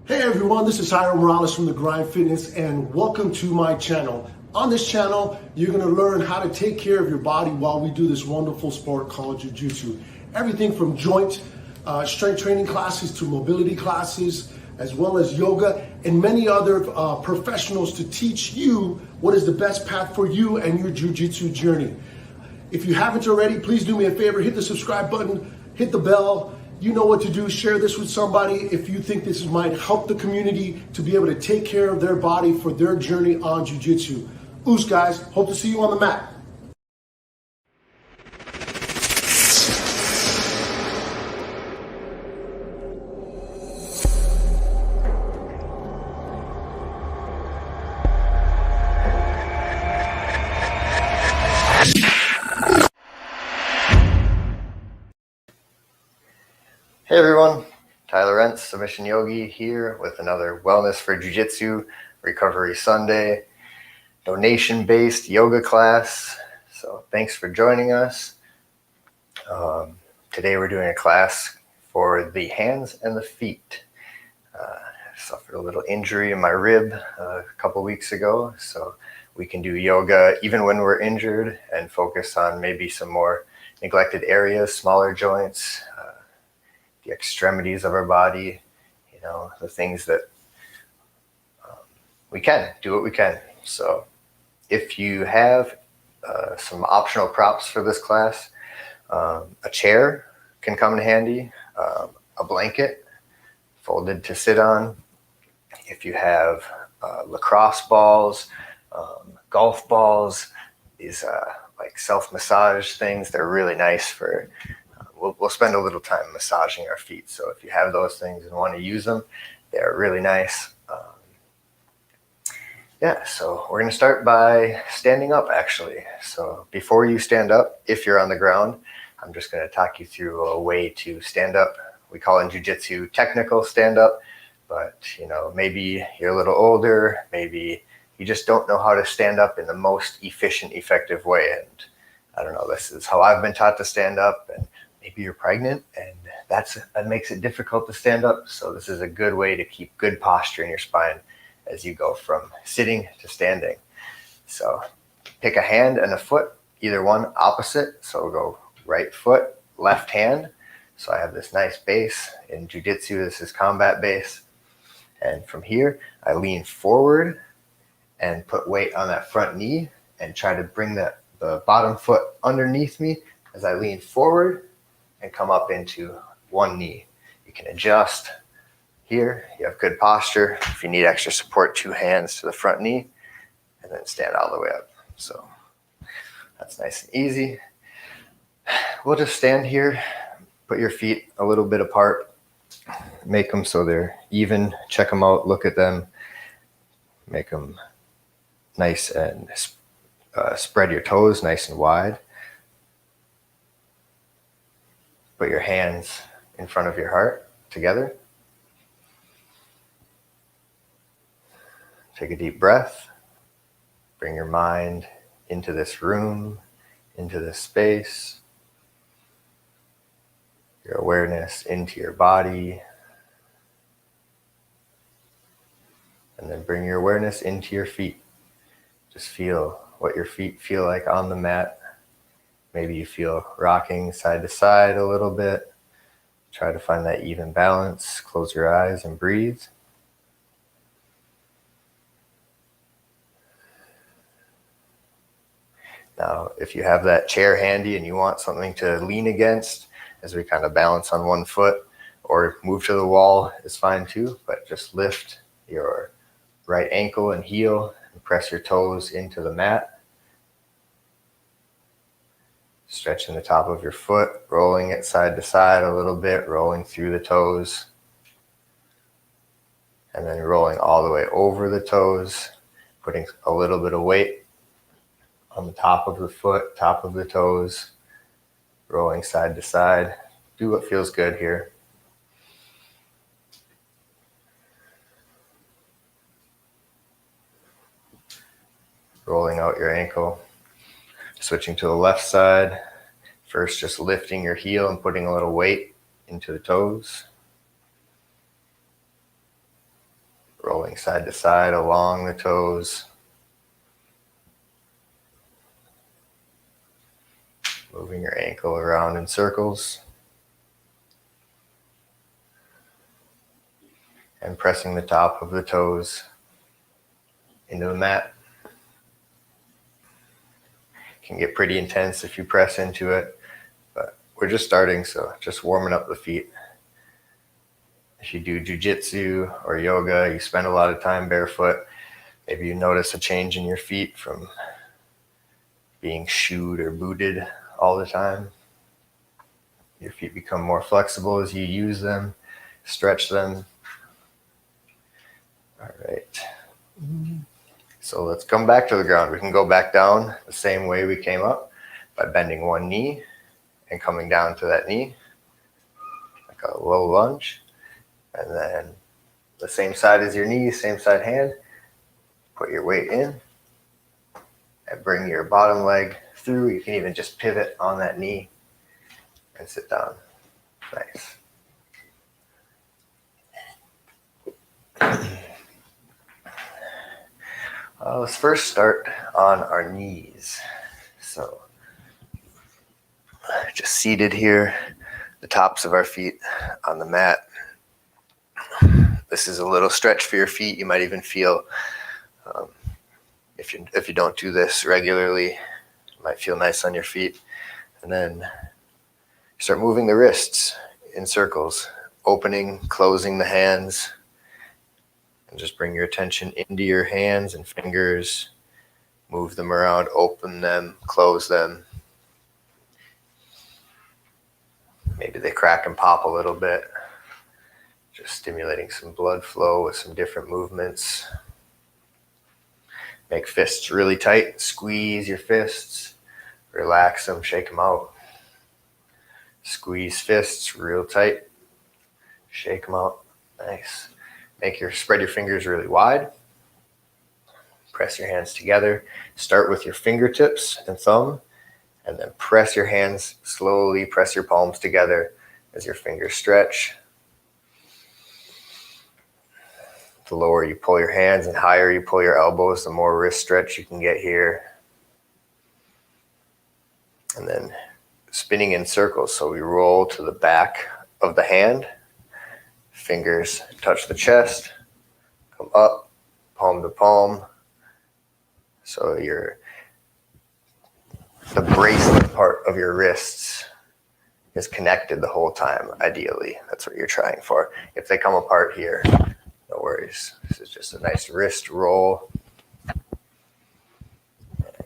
Hey everyone, this is Jairo Morales from The Grind Fitness and welcome to my channel. On this channel, you're gonna learn how to take care of your body while we do this wonderful sport called Jiu-Jitsu. Everything from joint strength training classes to mobility classes, as well as yoga and many other professionals to teach you what is the best path for you and your Jiu-Jitsu journey. If you haven't already, please do me a favor, hit the subscribe button, hit the bell. You know what to do. Share this with somebody if you think this might help the community to be able to take care of their body for their journey on Jiu-Jitsu. Oos guys, hope to see you on the mat. Hey everyone, Tyler Rentz, Submission Yogi here with another Wellness for Jiu-Jitsu Recovery Sunday donation-based yoga class. So thanks for joining us. Today we're doing a class for the hands and the feet. I suffered a little injury in my rib a couple weeks ago, so we can do yoga even when we're injured and focus on maybe some more neglected areas, smaller joints, the extremities of our body, you know, the things that we can do what we can. So if you have some optional props for this class, a chair can come in handy, a blanket folded to sit on. If you have lacrosse balls, golf balls, these like self-massage things, they're really nice for we'll spend a little time massaging our feet. So if you have those things and want to use them, they're really nice. So we're going to start by standing up actually. So before you stand up, if you're on the ground, I'm just going to talk you through a way to stand up. We call in Jiu-Jitsu technical stand up, but you know, maybe you're a little older, maybe you just don't know how to stand up in the most efficient, effective way. And I don't know, this is how I've been taught to stand up, and maybe you're pregnant and that makes it difficult to stand up. So this is a good way to keep good posture in your spine as you go from sitting to standing. So pick a hand and a foot, either one opposite. So we'll go right foot, left hand. So I have this nice base. In Jiu-Jitsu, this is combat base. And from here, I lean forward and put weight on that front knee and try to bring the bottom foot underneath me as I lean forward and come up into one knee. You can adjust here. You have good posture. If you need extra support, two hands to the front knee and then stand all the way up. So that's nice and easy. We'll just stand here, put your feet a little bit apart, make them so they're even, check them out, look at them, make them nice and spread your toes nice and wide. Put your hands in front of your heart together. Take a deep breath. Bring your mind into this room, into this space. Your awareness into your body. And then bring your awareness into your feet. Just feel what your feet feel like on the mat. Maybe you feel rocking side to side a little bit. Try to find that even balance. Close your eyes and breathe. Now, if you have that chair handy and you want something to lean against as we kind of balance on one foot, or move to the wall is fine too, but just lift your right ankle and heel and press your toes into the mat. Stretching the top of your foot, rolling it side to side a little bit, rolling through the toes. And then rolling all the way over the toes, putting a little bit of weight on the top of the foot, top of the toes, rolling side to side. Do what feels good here. Rolling out your ankle. Switching to the left side. First, just lifting your heel and putting a little weight into the toes. Rolling side to side along the toes. Moving your ankle around in circles. And pressing the top of the toes into the mat. It can get pretty intense if you press into it, but we're just starting, so just warming up the feet. If you do jujitsu or yoga, you spend a lot of time barefoot. Maybe you notice a change in your feet from being shoed or booted all the time. Your feet become more flexible as you use them, stretch them. All right. So let's come back to the ground. We can go back down the same way we came up by bending one knee and coming down to that knee, like a low lunge. And then the same side as your knee, same side hand. Put your weight in and bring your bottom leg through. You can even just pivot on that knee and sit down. Nice. Let's first start on our knees. So just seated here, the tops of our feet on the mat. This is a little stretch for your feet. You might even feel, if you don't do this regularly, it might feel nice on your feet. And then start moving the wrists in circles, opening, closing the hands. And just bring your attention into your hands and fingers. Move them around, open them, close them. Maybe they crack and pop a little bit. Just stimulating some blood flow with some different movements. Make fists really tight. Squeeze your fists. Relax them, shake them out. Squeeze fists real tight. Shake them out. Nice. Spread your fingers really wide. Press your hands together. Start with your fingertips and thumb, and then press your hands slowly. Press your palms together as your fingers stretch. The lower you pull your hands and higher you pull your elbows, the more wrist stretch you can get here. And then spinning in circles. So we roll to the back of the hand. Fingers touch the chest. Come up, palm to palm. So the bracelet part of your wrists is connected the whole time, ideally. That's what you're trying for. If they come apart here, no worries. This is just a nice wrist roll. And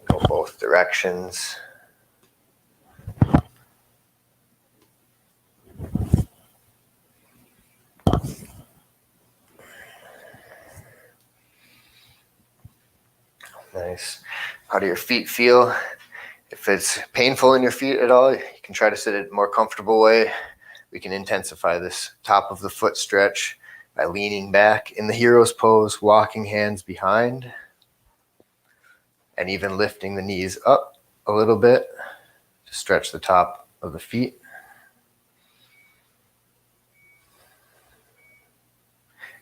go both directions. Nice. How do your feet feel? If it's painful in your feet at all, you can try to sit in a more comfortable way. We can intensify this top of the foot stretch by leaning back in the hero's pose, walking hands behind, and even lifting the knees up a little bit to stretch the top of the feet.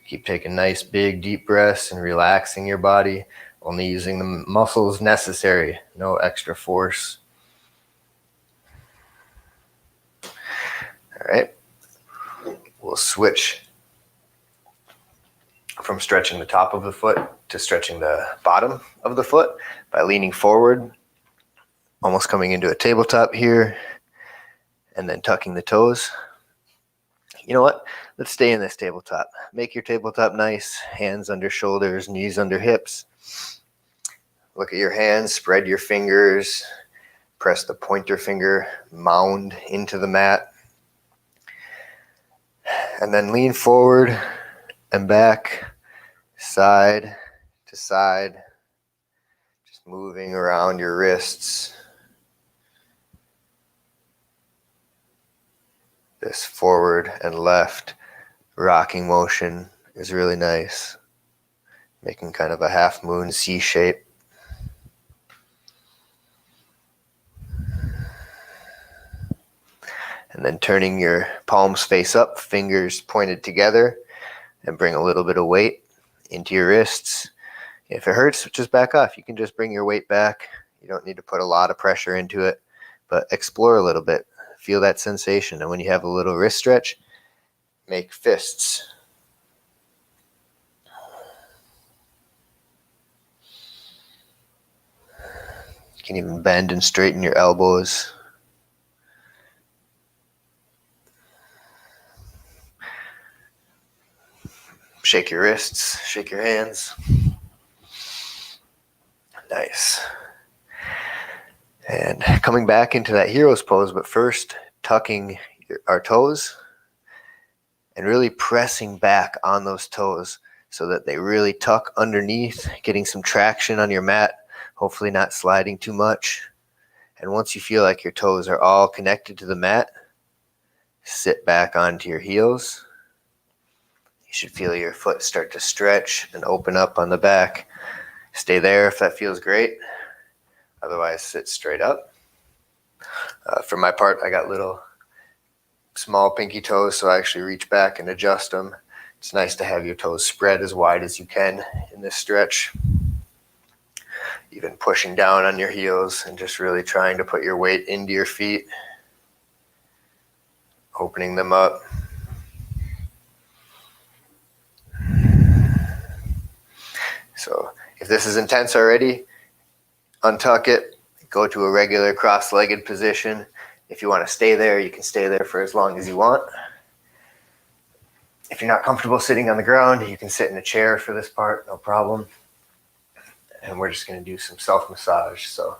Keep taking nice, big, deep breaths and relaxing your body, only using the muscles necessary, no extra force. All right, we'll switch from stretching the top of the foot to stretching the bottom of the foot by leaning forward, almost coming into a tabletop here, and then tucking the toes. You know what? Let's stay in this tabletop. Make your tabletop nice, hands under shoulders, knees under hips. Look at your hands, spread your fingers, press the pointer finger mound into the mat. And then lean forward and back, side to side, just moving around your wrists. This forward and left rocking motion is really nice, making kind of a half moon C shape. And then turning your palms face up, fingers pointed together, and bring a little bit of weight into your wrists. If it hurts, just back off. You can just bring your weight back. You don't need to put a lot of pressure into it, but explore a little bit. Feel that sensation. And when you have a little wrist stretch, make fists. You can even bend and straighten your elbows. Shake your wrists, shake your hands. Nice. And coming back into that hero's pose, but first tucking our toes and really pressing back on those toes so that they really tuck underneath, getting some traction on your mat, hopefully not sliding too much. And once you feel like your toes are all connected to the mat, sit back onto your heels. You should feel your foot start to stretch and open up on the back. Stay there if that feels great. Otherwise, sit straight up. For my part, I got little small pinky toes, so I actually reach back and adjust them. It's nice to have your toes spread as wide as you can in this stretch. Even pushing down on your heels and just really trying to put your weight into your feet. Opening them up. So if this is intense already, untuck it, go to a regular cross-legged position. If you want to stay there, you can stay there for as long as you want. If you're not comfortable sitting on the ground, you can sit in a chair for this part, no problem. And we're just going to do some self-massage. So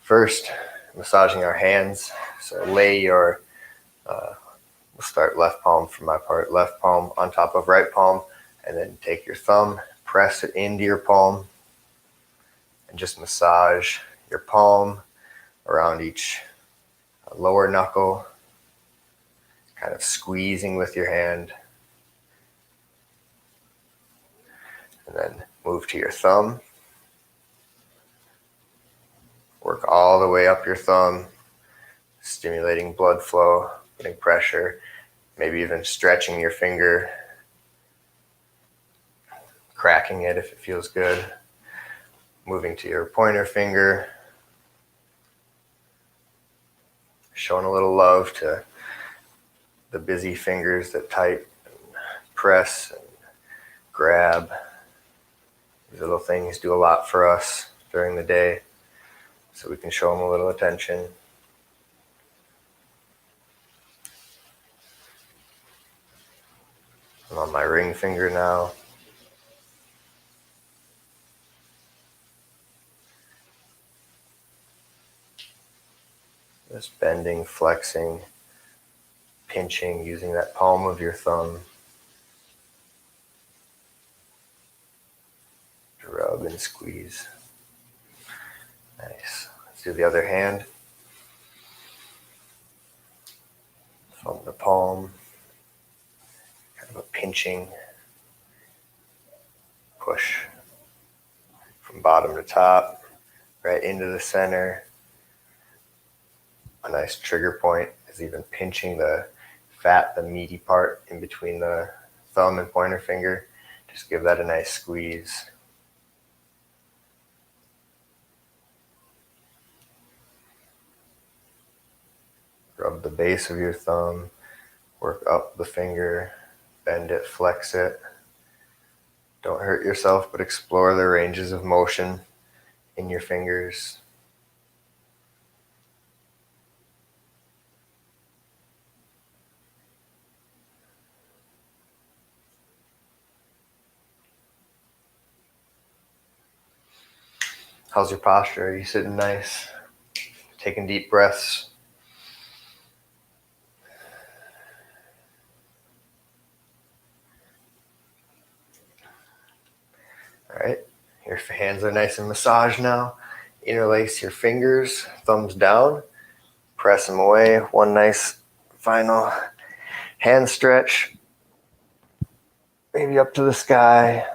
first, massaging our hands. So lay your, we'll start left palm for my part, left palm on top of right palm, and then take your thumb, press it into your palm, and just massage your palm around each lower knuckle, kind of squeezing with your hand. And then move to your thumb. Work all the way up your thumb, stimulating blood flow, putting pressure, maybe even stretching your finger, cracking it if it feels good. Moving to your pointer finger, showing a little love to the busy fingers that type and press and grab. These little things do a lot for us during the day, so we can show them a little attention. I'm on my ring finger now. Just bending, flexing, pinching, using that palm of your thumb to rub and squeeze. Nice. Let's do the other hand. Thumb to palm. Kind of a pinching push from bottom to top, right into the center. A nice trigger point is even pinching the fat, the meaty part in between the thumb and pointer finger. Just give that a nice squeeze. Rub the base of your thumb, work up the finger, bend it, flex it. Don't hurt yourself, but explore the ranges of motion in your fingers. How's your posture? Are you sitting nice? Taking deep breaths? All right, your hands are nice and massaged now. Interlace your fingers, thumbs down, press them away. One nice final hand stretch, maybe up to the sky.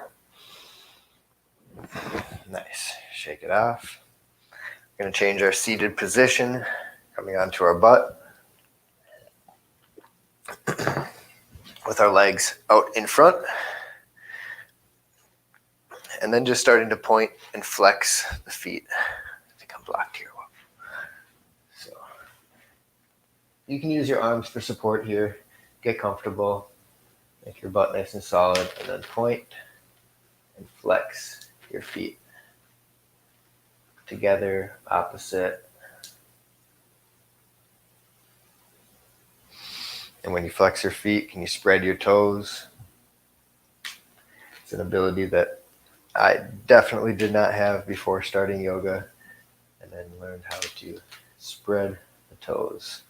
Nice, shake it off. We're gonna change our seated position, coming onto our butt. with our legs out in front. And then just starting to point and flex the feet. I think I'm blocked here. So you can use your arms for support here. Get comfortable. Make your butt nice and solid. And then point and flex your feet. Together, opposite. And when you flex your feet, can you spread your toes? It's an ability that I definitely did not have before starting yoga, and then learned how to spread the toes.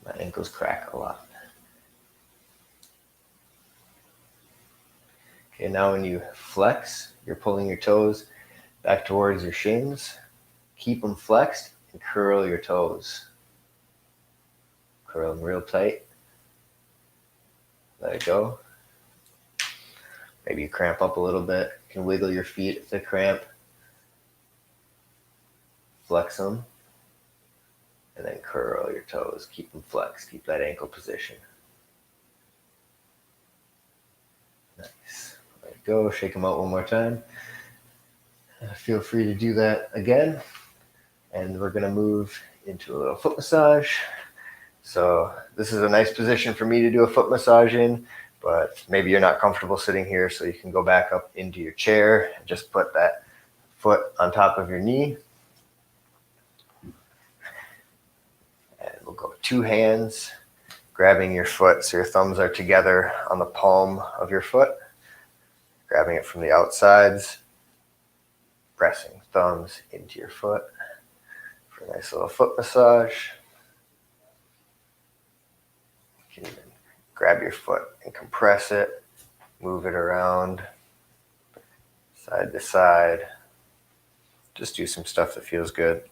My ankles crack a lot. Okay, now when you flex, you're pulling your toes back towards your shins. Keep them flexed and curl your toes. Curl them real tight. Let it go. Maybe you cramp up a little bit. You can wiggle your feet if they cramp. Flex them. And then curl your toes. Keep them flexed. Keep that ankle position. Nice. Let it go. Shake them out one more time. Feel free to do that again. And we're going to move into a little foot massage. So this is a nice position for me to do a foot massage in, but maybe you're not comfortable sitting here, so you can go back up into your chair and just put that foot on top of your knee. And we'll go 2 hands, grabbing your foot so your thumbs are together on the palm of your foot, grabbing it from the outsides, pressing thumbs into your foot for a nice little foot massage. You can even grab your foot and compress it, move it around, side to side. Just do some stuff that feels good.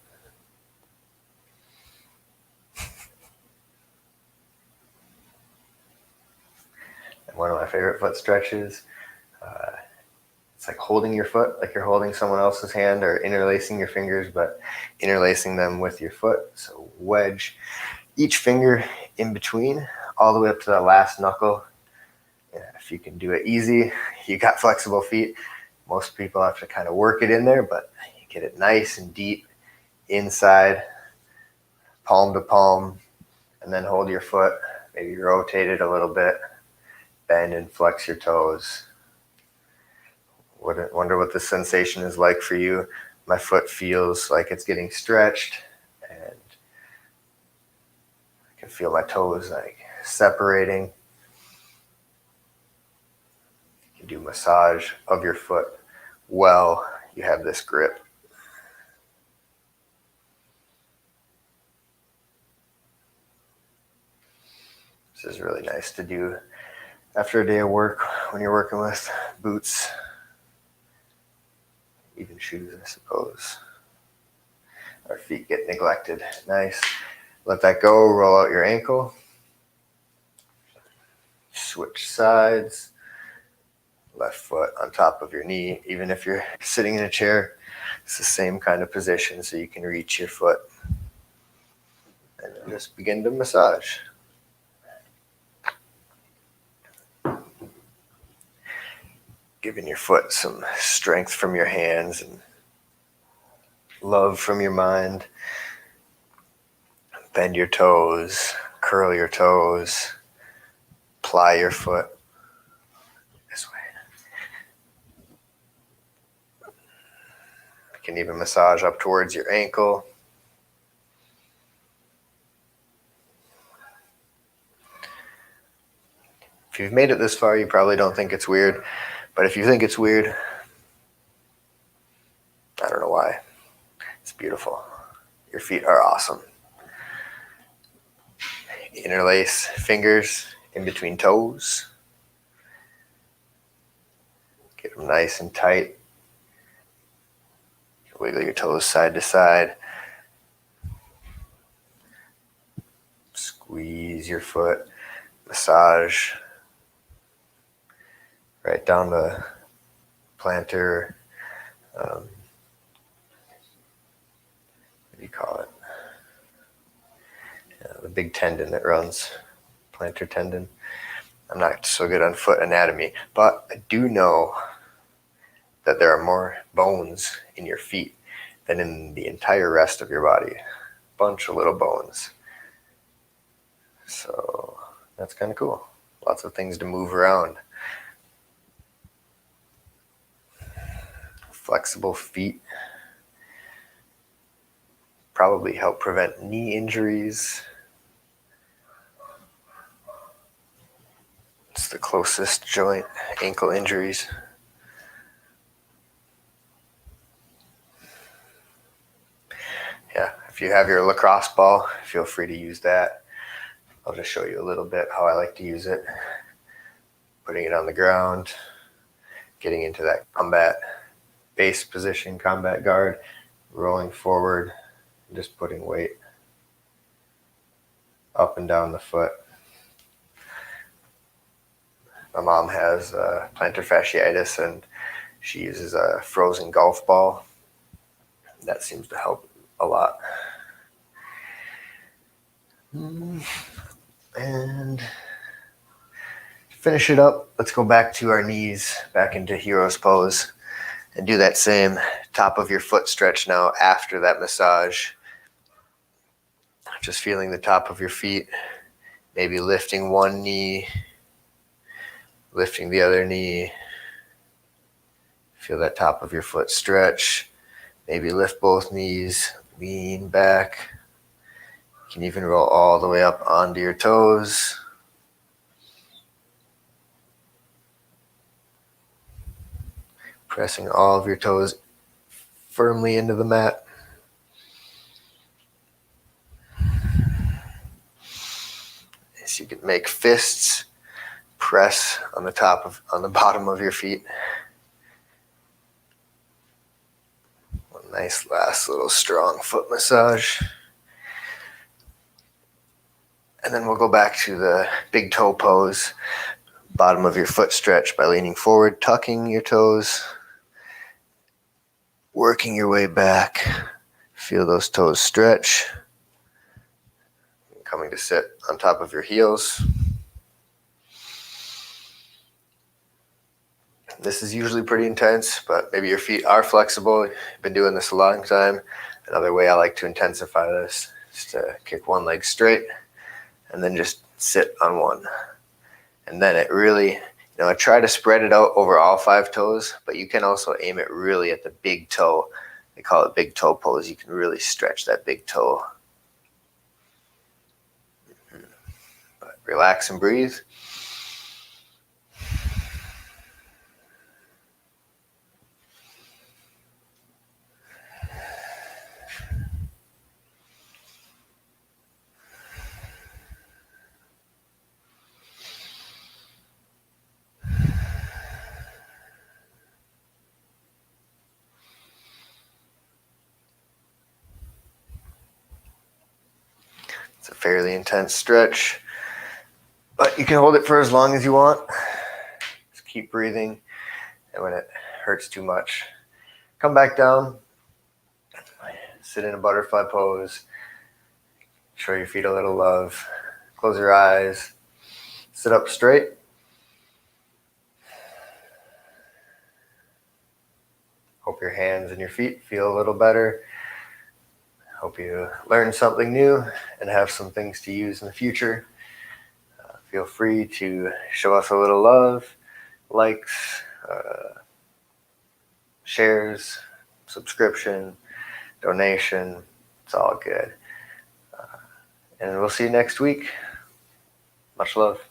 And one of my favorite foot stretches, it's like holding your foot like you're holding someone else's hand, or interlacing your fingers, but interlacing them with your foot. So wedge each finger in between, all the way up to the last knuckle. Yeah, if you can do it easy, you got flexible feet. Most people have to kind of work it in there, but you get it nice and deep inside, palm to palm, and then hold your foot. Maybe rotate it a little bit, bend and flex your toes. Wonder what the sensation is like for you. My foot feels like it's getting stretched, and I can feel my toes like separating. You can do massage of your foot while you have this grip. This is really nice to do after a day of work when you're working with boots, even shoes, I suppose. Our feet get neglected. Nice. Let that go. Roll out your ankle. Switch sides. Left foot on top of your knee. Even if you're sitting in a chair, it's the same kind of position, so you can reach your foot. And then just begin to massage. Giving your foot some strength from your hands and love from your mind. Bend your toes, curl your toes, ply your foot this way. You can even massage up towards your ankle. If you've made it this far, you probably don't think it's weird. But if you think it's weird, I don't know why. It's beautiful. Your feet are awesome. Interlace fingers in between toes. Get them nice and tight. Wiggle your toes side to side. Squeeze your foot. Massage right down the plantar, what do you call it? big tendon that runs, plantar tendon. I'm not so good on foot anatomy, but I do know that there are more bones in your feet than in the entire rest of your body. Bunch of little bones. So that's kind of cool. Lots of things to move around. Flexible feet probably help prevent knee injuries. It's the closest joint, ankle injuries. Yeah, if you have your lacrosse ball, feel free to use that. I'll just show you a little bit how I like to use it. Putting it on the ground, getting into that combat base position, combat guard, rolling forward, and just putting weight up and down the foot. My mom has plantar fasciitis, and she uses a frozen golf ball. That seems to help a lot. And to finish it up, let's go back to our knees, back into hero's pose, and do that same top of your foot stretch now after that massage. Just feeling the top of your feet, maybe lifting one knee, lifting the other knee. Feel that top of your foot stretch. Maybe lift both knees, lean back. You can even roll all the way up onto your toes. Pressing all of your toes firmly into the mat. So you can make fists, press on the bottom of your feet. One nice last little strong foot massage. And then we'll go back to the big toe pose. Bottom of your foot stretch by leaning forward, tucking your toes, working your way back. Feel those toes stretch. Coming to sit on top of your heels. This is usually pretty intense, but maybe your feet are flexible. You've been doing this a long time. Another way I like to intensify this is to kick one leg straight and then just sit on one. And then it really, I try to spread it out over all 5 toes, but you can also aim it really at the big toe. They call it big toe pose. You can really stretch that big toe. But relax and breathe. It's a fairly intense stretch, but you can hold it for as long as you want. Just keep breathing, and when it hurts too much, come back down, sit in a butterfly pose, show your feet a little love, close your eyes, sit up straight. Hope your hands and your feet feel a little better. Hope you learn something new and have some things to use in the future. Feel free to show us a little love, likes, shares, subscription, donation. It's all good. And we'll see you next week. Much love.